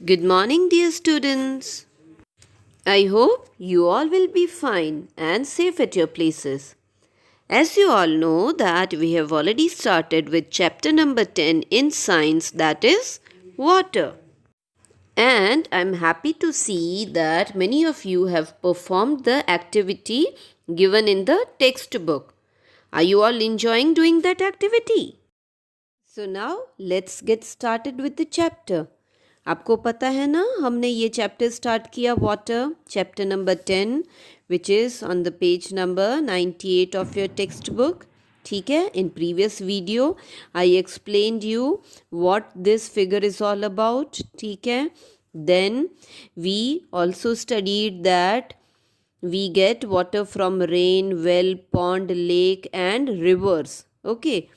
Good morning, dear students. I hope you all will be fine and safe at your places. As you all know that we have already started with chapter number 10 in science, that is water. And I'm happy to see that many of you have performed the activity given in the textbook. Are you all enjoying doing that activity? So now let's get started with the chapter. आपको पता है ना हमने ये chapter start किया water chapter number 10 which is on the page number 98 of your text book. ठीक है, in previous video I explained you what this figure is all about. ठीक है, then we also studied that we get water from rain, well, pond, lake and rivers. Okay,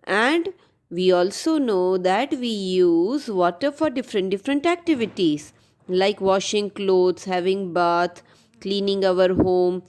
and we also know that we use water for different activities like washing clothes, having bath, cleaning our home,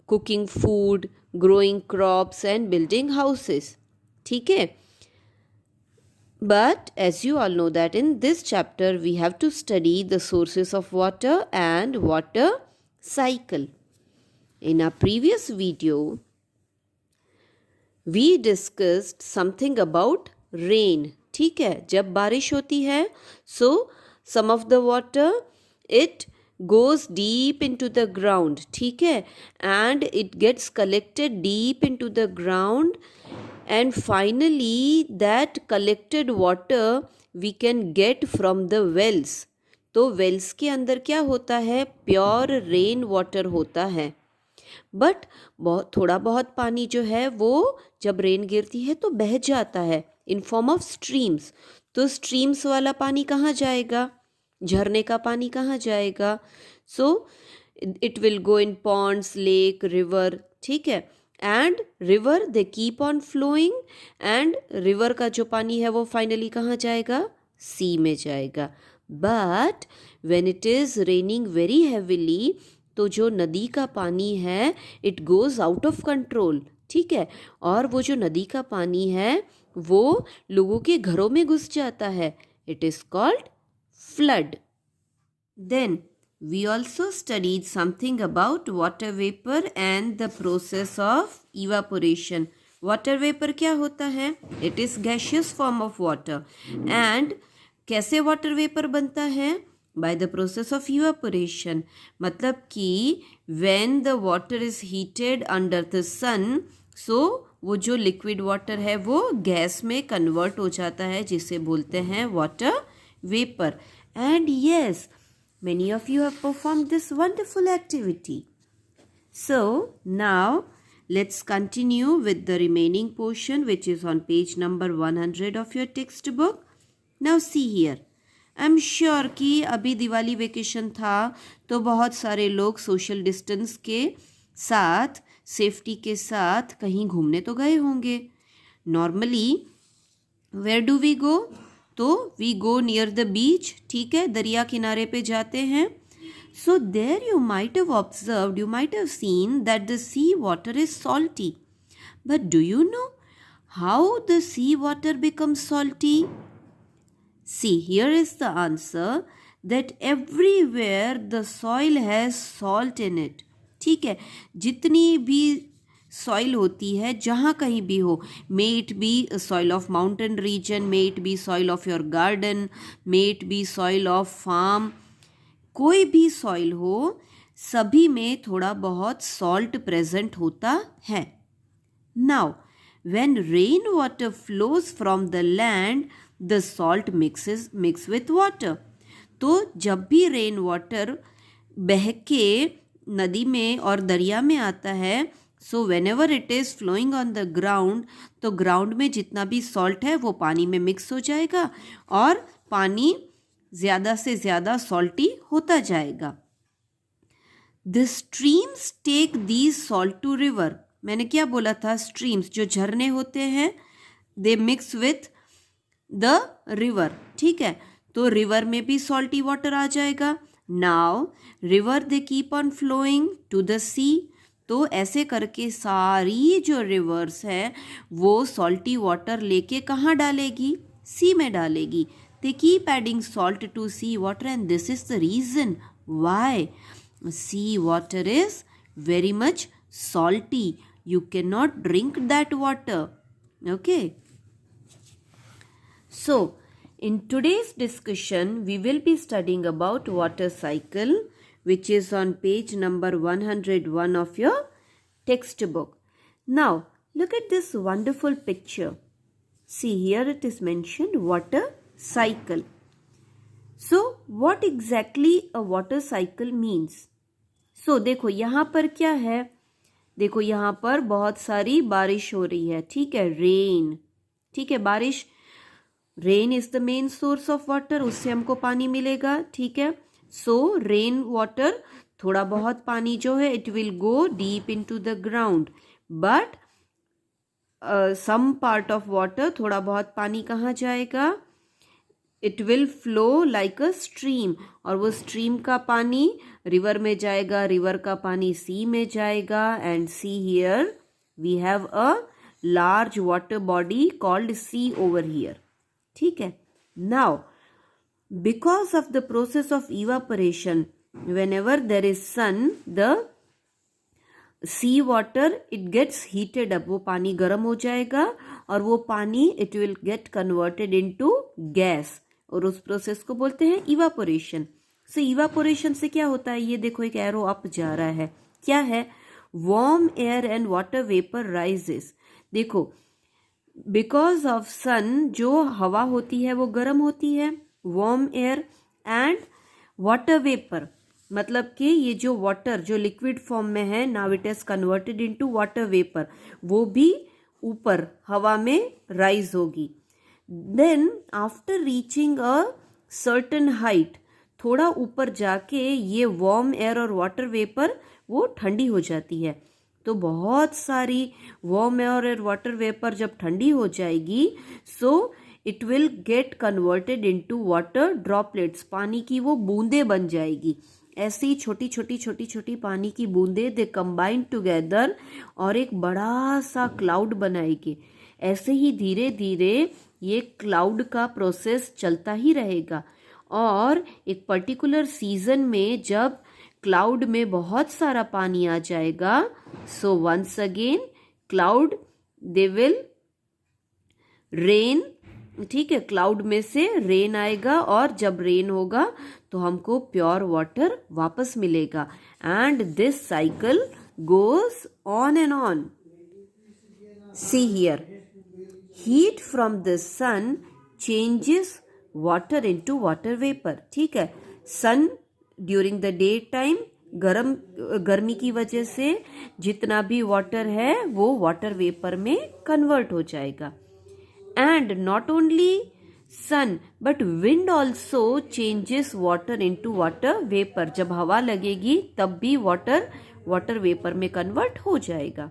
cooking food, growing crops and building houses. ठीक है, but as you all know that in this chapter we have to study the sources of water and water cycle. In our previous video we discussed something about rain. ठीक है, जब बारिश होती है so some of the water it goes deep into the ground. ठीक है, and it gets collected deep into the ground and finally that collected water we can get from the wells. तो Wales के अंदर क्या होता है, pure rain water होता है. बट थोड़ा बहुत पानी जो है वो जब रेन गिरती है तो बह जाता है इन फॉर्म ऑफ स्ट्रीम्स. तो स्ट्रीम्स वाला पानी कहाँ जाएगा, झरने का पानी कहाँ जाएगा. So it will go in ponds, lake, river. ठीक है, and river they keep on flowing and river का जो पानी है वो फाइनली कहाँ जाएगा, सी में जाएगा. But when it is raining very heavily तो जो नदी का पानी है it goes out of control. ठीक है, और वो जो नदी का पानी है वो लोगों के घरों में घुस जाता है. It is called flood. Then we also studied something about water vapour and the process of evaporation. Water vapour क्या होता है, it is gaseous form of water. And कैसे वाटर वेपर बनता है, by the process of evaporation. मतलब कि when the water is heated under the sun so वो जो लिक्विड वाटर है वो गैस में कन्वर्ट हो जाता है जिसे बोलते हैं water vapour. And yes, many of you have performed this wonderful activity. So now let's continue with the remaining portion which is on page number 100 of your textbook. Now see here, I am sure कि अभी Diwali vacation था तो बहुत सारे लोग social distance के साथ, safety के साथ कहीं घूमने तो गए होंगे. Normally where do we go, तो we go near the beach. ठीक है, दरिया किनारे पे जाते हैं. So there you might have observed, you might have seen that the sea water is salty. But do you know how the sea water becomes salty? See, here is the answer that everywhere the soil has salt in it. ठीक है, जितनी भी soil होती है जहाँ कहीं भी हो, may it be soil of mountain region, may it be soil of your garden, may it be soil of farm, कोई भी सॉइल हो सभी में थोड़ा बहुत सॉल्ट प्रेजेंट होता है. Now when rainwater flows from the land the salt mix with water. तो जब भी रेन वाटर बह के नदी में और दरिया में आता है so whenever it is flowing on the ground तो ग्राउंड में जितना भी सॉल्ट है वो पानी में मिक्स हो जाएगा और पानी ज़्यादा से ज़्यादा सॉल्टी होता जाएगा. The streams take these salt to river. मैंने क्या बोला था, स्ट्रीम्स जो झरने होते हैं they mix with the river. ठीक है, तो रिवर में भी सॉल्टी वाटर आ जाएगा. Now river they keep on flowing to the sea. तो ऐसे करके सारी जो रिवर्स है वो सॉल्टी वाटर लेके कहाँ डालेगी, सी में डालेगी. they keep adding salt to sea water, and this is the reason why sea water is very much salty. You cannot drink that water. Okay. So, in today's discussion, we will be studying about water cycle, which is on page number 101 of your textbook. Now, look at this wonderful picture. See, here it is mentioned water cycle. So, what exactly a water cycle means? So, देखो यहाँ पर क्या है? देखो यहाँ पर बहुत सारी बारिश हो रही है, ठीक है, रेन, ठीक है, बारिश, rain is the main source of water, उससे हमको पानी मिलेगा, ठीक है. सो रेन वाटर, थोड़ा बहुत पानी जो है it will go deep into the ground, but some part of water, थोड़ा बहुत पानी कहाँ जाएगा? It will flow like a stream, और वो स्ट्रीम का पानी रिवर में जाएगा, रिवर का पानी सी में जाएगा, and see here we have a large water body called sea over here, ठीक है. Now because of the process of evaporation, whenever there is sun, the sea water it gets heated up, वो पानी गर्म हो जाएगा और वो पानी it will get converted into gas, और उस प्रोसेस को बोलते हैं इवापोरेशन. सो इवापोरेशन से क्या होता है? ये देखो एक एरो अप जा रहा है, क्या है? Warm air and water vapour rises. देखो बिकॉज ऑफ सन जो हवा होती है वो गर्म होती है, warm air and water vapour, मतलब कि ये जो वाटर जो लिक्विड फॉर्म में है, now it is converted into water vapour, वो भी ऊपर हवा में राइज होगी. Then after reaching a certain height, थोड़ा ऊपर जाके ये वार्म एयर और वाटर वेपर वो ठंडी हो जाती है. तो बहुत सारी वार्म एयर और वाटर वेपर जब ठंडी हो जाएगी, so it will get converted into water droplets, पानी की वो बूंदे बन जाएगी. ऐसी छोटी छोटी छोटी छोटी पानी की बूंदे दे कंबाइन टुगेदर और एक बड़ा सा क्लाउड बनाएगी. ऐसे ही धीरे धीरे ये क्लाउड का प्रोसेस चलता ही रहेगा, और एक पर्टिकुलर सीजन में जब क्लाउड में बहुत सारा पानी आ जाएगा, so once again cloud they will rain, ठीक है, क्लाउड में से रेन आएगा, और जब रेन होगा तो हमको प्योर वाटर वापस मिलेगा. And this cycle goes on and on. See here, heat from the sun changes water into water vapour, ठीक है. Sun during the day time गर्मी की वजह से जितना भी वाटर है वो वाटर वेपर में कन्वर्ट हो जाएगा. And not only son but wind also changes water into water vapour. जब हवा लगेगी तब भी वाटर वेपर में कन्वर्ट हो जाएगा.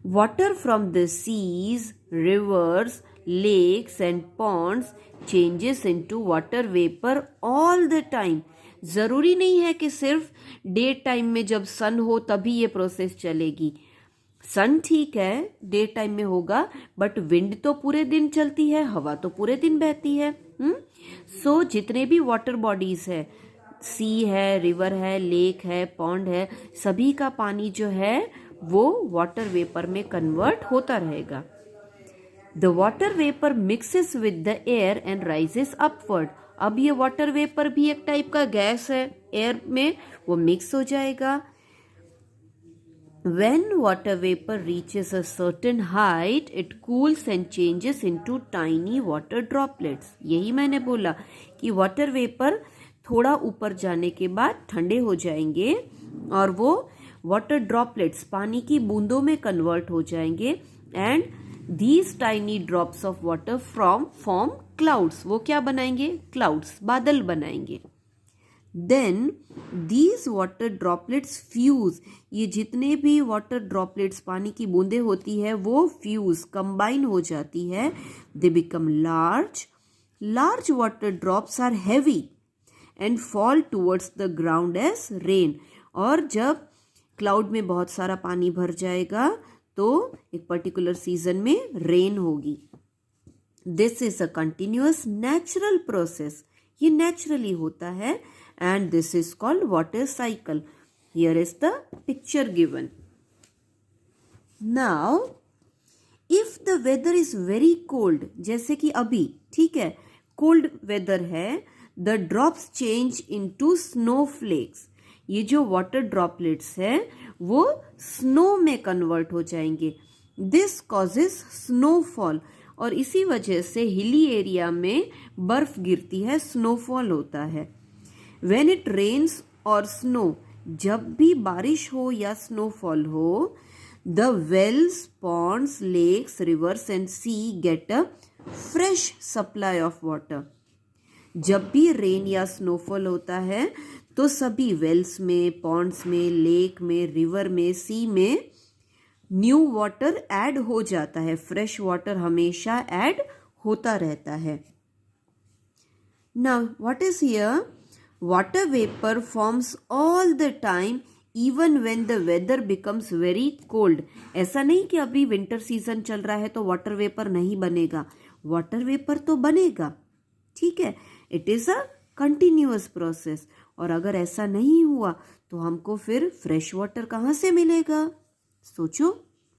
Water from the seas, rivers, lakes and ponds changes into water vapour all the time. जरूरी नहीं है कि सिर्फ डे टाइम में जब सन हो तभी ये प्रोसेस चलेगी. सन ठीक है डे टाइम में होगा, बट विंड तो पूरे दिन चलती है, हवा तो पूरे दिन बहती है. सो जितने भी वाटर बॉडीज है, सी है, रिवर है, लेक है, पॉन्ड है, सभी का पानी जो है वो वाटर वेपर में कन्वर्ट होता रहेगा. The water vapour mixes with the air and rises upward. अब ये वाटर वेपर भी एक टाइप का गैस है, एयर में वो मिक्स हो जाएगा. When water vapor reaches a certain height, it cools and changes into tiny water droplets. यही मैंने बोला कि वाटर वेपर थोड़ा ऊपर जाने के बाद ठंडे हो जाएंगे और वो वाटर ड्रॉपलेट्स पानी की बूंदों में कन्वर्ट हो जाएंगे. And these tiny drops of water form clouds. वो क्या बनाएंगे? क्लाउड्स, बादल बनाएंगे. Then these water droplets fuse. ये जितने भी वाटर ड्रॉपलेट्स पानी की बूंदें होती है वो फ्यूज कंबाइन हो जाती है. They become large. Large water drops are heavy and fall towards the ground as rain. और जब क्लाउड में बहुत सारा पानी भर जाएगा तो एक पर्टिकुलर सीजन में रेन होगी. This is a continuous natural process, ये नेचुरली होता है, and this is called water cycle. Here is the picture given. Now if the weather is very cold, जैसे कि अभी, ठीक है, कोल्ड वेदर है, the drops change into snowflakes. ये जो वाटर ड्रॉपलेट्स है वो स्नो में कन्वर्ट हो जाएंगे. दिस कॉजेज स्नोफॉल, और इसी वजह से हिली एरिया में बर्फ गिरती है, स्नोफॉल होता है. व्हेन इट रेन्स और स्नो, जब भी बारिश हो या स्नोफॉल हो, the wells, ponds, lakes, rivers and sea get a fresh supply of water. जब भी रेन या स्नोफॉल होता है तो सभी वेल्स में, पॉन्ड्स में, लेक में, रिवर में, सी में न्यू वाटर ऐड हो जाता है. फ्रेश वाटर हमेशा ऐड होता रहता है. Now what is here? Water vapour forms all the time even when the weather becomes very cold. ऐसा नहीं कि अभी विंटर सीजन चल रहा है तो वाटर वेपर नहीं बनेगा. वाटर वेपर तो बनेगा, ठीक है. It is a continuous process. और अगर ऐसा नहीं हुआ तो हमको फिर फ्रेश वाटर कहाँ से मिलेगा? सोचो.